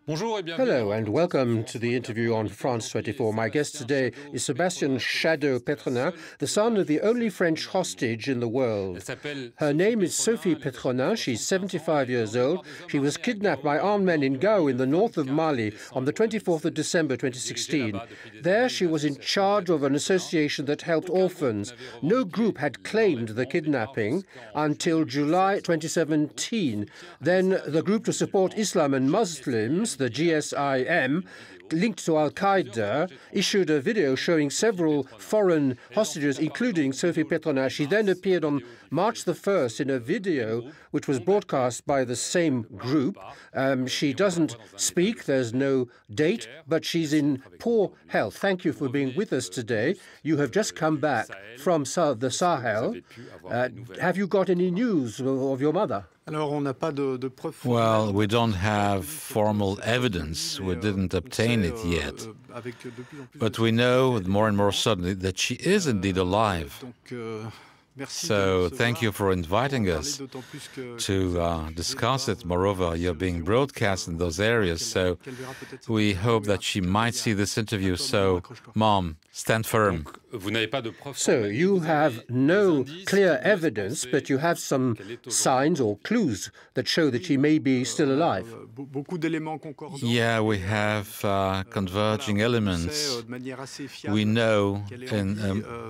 Hello and welcome to the interview on France 24. My guest today is Sébastien Chadaud-Pétronin, the son of the only French hostage in the world. Her name is Sophie Pétronin. She's 75 years old. She was kidnapped by armed men in Gao in the north of Mali on the 24th of December 2016. There she was in charge of an association that helped orphans. No group had claimed the kidnapping until July 2017. Then the group to support Islam and Muslims, the GSIM, linked to Al-Qaeda, issued a video showing several foreign hostages, including Sophie Pétronin. She then appeared on March the 1st in a video which was broadcast by the same group. She doesn't speak, there's no date, but she's in poor health. Thank you for being with us today. You have just come back from the Sahel. Have you got any news of your mother? Well, we don't have formal evidence. We didn't obtain it yet. But we know more and more suddenly that she is indeed alive. So thank you for inviting us to discuss it. Moreover, you're being broadcast in those areas, so we hope that she might see this interview. So, Mom, stand firm. So you have no clear evidence, but you have some signs or clues that show that she may be still alive. Yeah, we have converging elements. We know in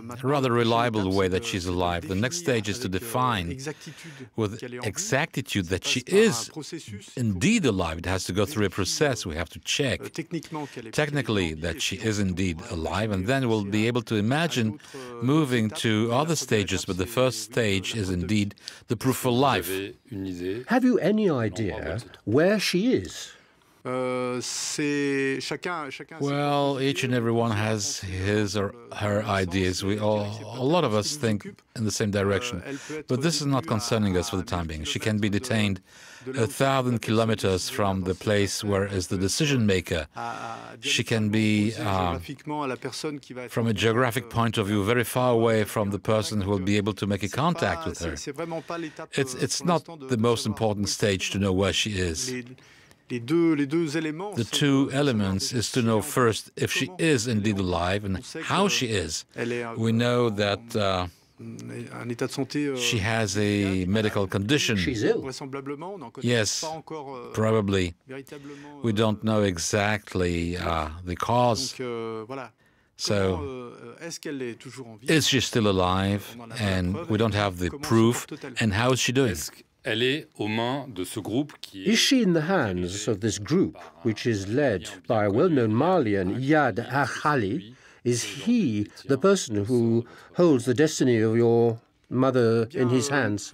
a rather reliable way that she's alive. The next stage is to define with exactitude that she is indeed alive. It has to go through a process. We have to check technically that she is indeed alive, and then we'll be able to imagine moving to other stages, but the first stage is indeed the proof for life. Have you any idea where she is? Well, each and every one has his or her ideas. A lot of us think in the same direction. But this is not concerning us for the time being. She can be detained 1,000 kilometers from the place where is the decision maker. She can be, from a geographic point of view, very far away from the person who will be able to make a contact with her. It's not the most important stage to know where she is. The two elements is to know first if she is indeed alive and how she is. We know that she has a medical condition. She's ill. Yes, probably. We don't know exactly the cause. So, is she still alive? And we don't have the proof. And how is she doing? Is she in the hands of this group, which is led by a well-known Malian, Iyad Ag Ghaly? Is he the person who holds the destiny of your mother in his hands?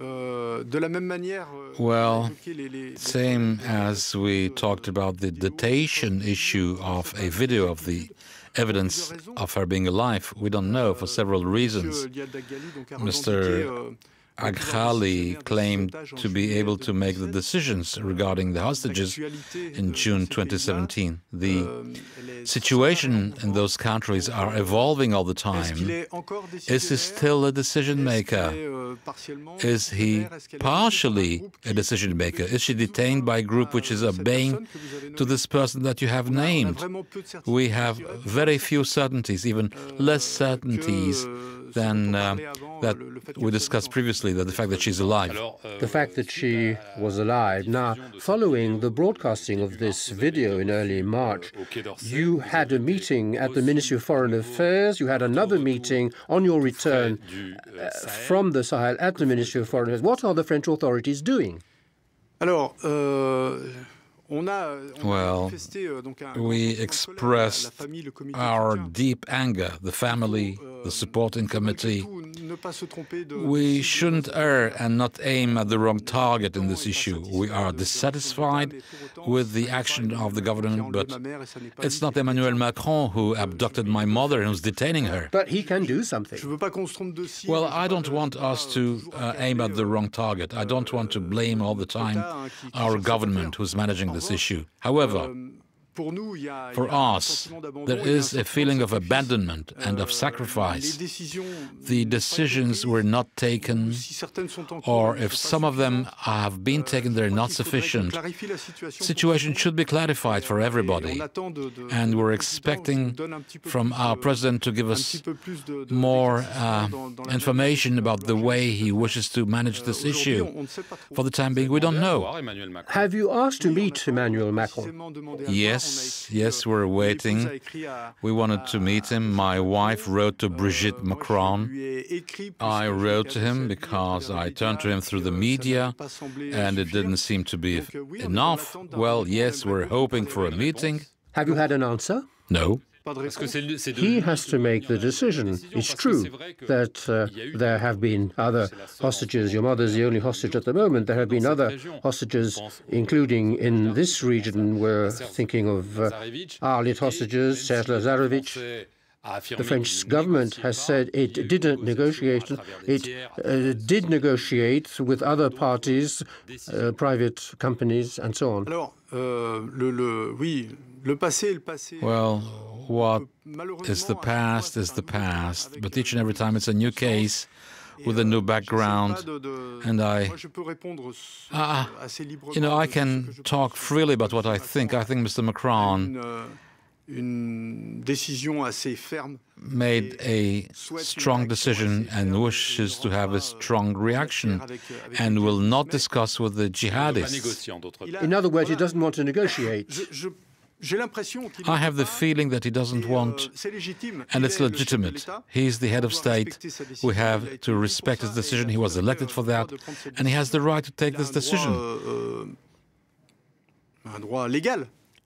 Well, same as we talked about the datation issue of a video of the evidence of her being alive, we don't know for several reasons. Mr. Ag Ghaly claimed to be able to make the decisions regarding the hostages in June 2017. The situation in those countries are evolving all the time. Is he still a decision maker? Is he partially a decision maker? Is she detained by a group which is obeying to this person that you have named? We have very few certainties, even less certainties than that we discussed previously, that the fact that she's alive. The fact that she was alive. Now, following the broadcasting of this video in early March, you had a meeting at the Ministry of Foreign Affairs. You had another meeting on your return from the Sahel at the Ministry of Foreign Affairs. What are the French authorities doing? Well, we expressed our deep anger, the family, the supporting committee. We shouldn't err and not aim at the wrong target in this issue. We are dissatisfied with the action of the government, but it's not Emmanuel Macron who abducted my mother and who's detaining her. But he can do something. Well, I don't want us to aim at the wrong target. I don't want to blame all the time our government who's managing this issue. However, For us, there is a feeling of abandonment and of sacrifice. The decisions were not taken, or if some of them have been taken, they're not sufficient. The situation should be clarified for everybody, and we're expecting from our president to give us more information about the way he wishes to manage this issue. For the time being, we don't know. Have you asked to meet Emmanuel Macron? Yes, we're waiting. We wanted to meet him. My wife wrote to Brigitte Macron. I wrote to him because I turned to him through the media, and it didn't seem to be enough. Well, yes, we're hoping for a meeting. Have you had an answer? No. He has to make the decision. It's true that there have been other hostages. Your mother's the only hostage at the moment. There have been other hostages, including in this region. We're thinking of Arlit hostages, Serge Lazarevic. The French government has said it didn't negotiate. It did negotiate with other parties, private companies, and so on. Well, what is the past, but each and every time it's a new case with a new background, and I can talk freely about what I think. I think Mr. Macron made a strong decision and wishes to have a strong reaction and will not discuss with the jihadists. In other words, he doesn't want to negotiate. I have the feeling that he doesn't want, and it's legitimate. He's the head of state. We have to respect his decision. He was elected for that, and he has the right to take this decision.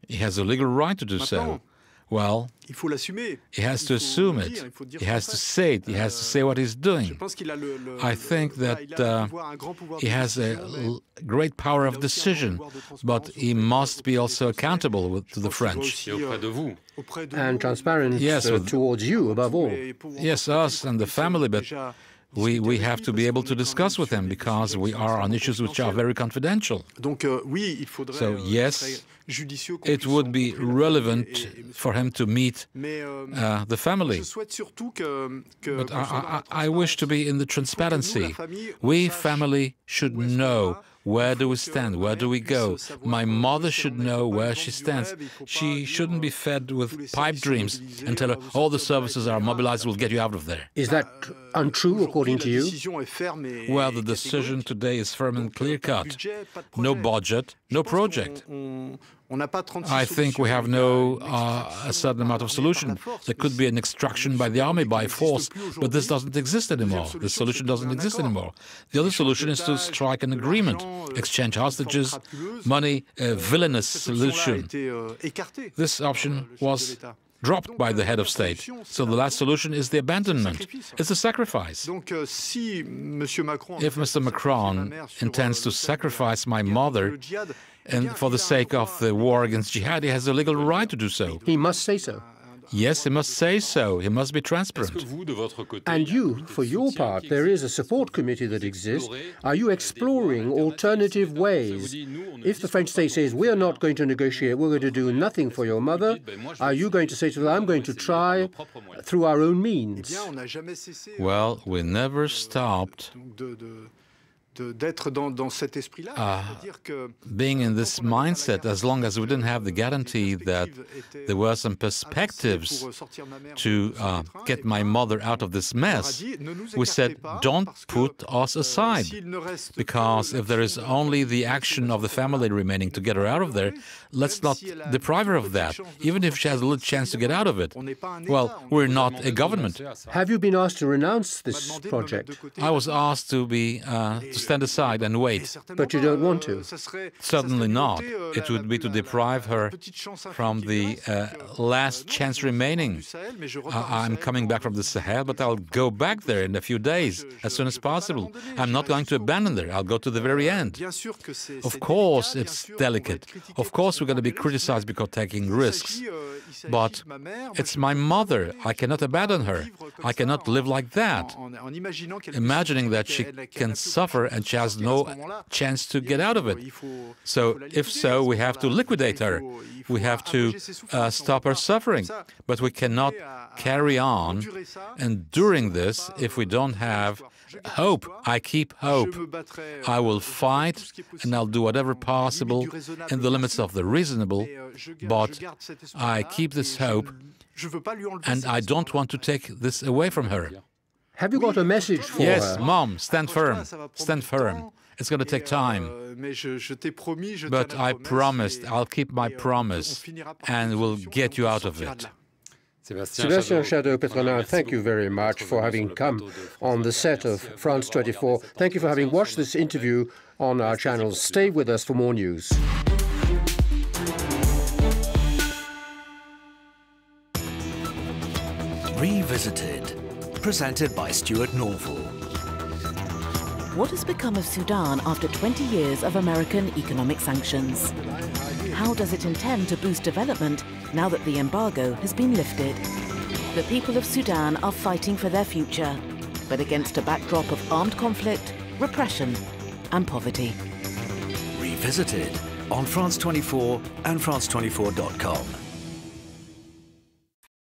He has a legal right to do so. Well, he has to assume it. He has to say it. He has to say what he's doing. I think that he has a great power of decision, but he must be also accountable to the French. And transparent towards you, above all. Yes, us and the family, but we have to be able to discuss with him because we are on issues which are very confidential. So, yes, it would be relevant for him to meet the family. But I wish to be in the transparency. We, family, should know where do we stand, where do we go. My mother should know where she stands. She shouldn't be fed with pipe dreams and tell her all the services are mobilized, we'll get you out of there. Is that untrue, according to you? Well, the decision today is firm and clear-cut. No budget, no project. I think we have a certain amount of solution. There could be an extraction by the army, by force, but this doesn't exist anymore. This solution doesn't exist anymore. The other solution is to strike an agreement, exchange hostages, money, a villainous solution. This option was dropped by the head of state. So the last solution is the abandonment. It's a sacrifice. If Mr. Macron intends to sacrifice my mother, and for the sake of the war against jihad, he has a legal right to do so. He must say so. Yes, he must say so. He must be transparent. And you, for your part, there is a support committee that exists. Are you exploring alternative ways? If the French state says, we are not going to negotiate, we're going to do nothing for your mother, are you going to say to them, I'm going to try through our own means? Well, we never stopped being in this mindset, as long as we didn't have the guarantee that there were some perspectives to get my mother out of this mess, we said, don't put us aside, because if there is only the action of the family remaining to get her out of there, let's not deprive her of that, even if she has a little chance to get out of it. Well, we're not a government. Have you been asked to renounce this project? I was asked to stand aside and wait. But you don't want to? Certainly not. It would be to deprive her from the last chance remaining. I'm coming back from the Sahel, but I'll go back there in a few days, as soon as possible. I'm not going to abandon her. I'll go to the very end. Of course, it's delicate. Of course, we're going to be criticized because taking risks. But it's my mother. I cannot abandon her. I cannot live like that, imagining that she can suffer and she has no chance to get out of it. So, if so, we have to liquidate her. We have to stop her suffering. But we cannot carry on enduring this if we don't have hope. I keep hope. I will fight and I'll do whatever possible in the limits of the reasonable, but I keep this hope and I don't want to take this away from her. Have you got a message for her? Yes, Mom, stand firm. Stand firm. It's going to take time. But I promised, I'll keep my promise, and we'll get you out of it. Sébastien Chadaud-Pétronin, thank you very much for having come on the set of France 24. Thank you for having watched this interview on our channel. Stay with us for more news. Revisited, presented by Stuart Norval. What has become of Sudan after 20 years of American economic sanctions? How does it intend to boost development now that the embargo has been lifted? The people of Sudan are fighting for their future, but against a backdrop of armed conflict, repression, and poverty. Revisited on France 24 and France24.com.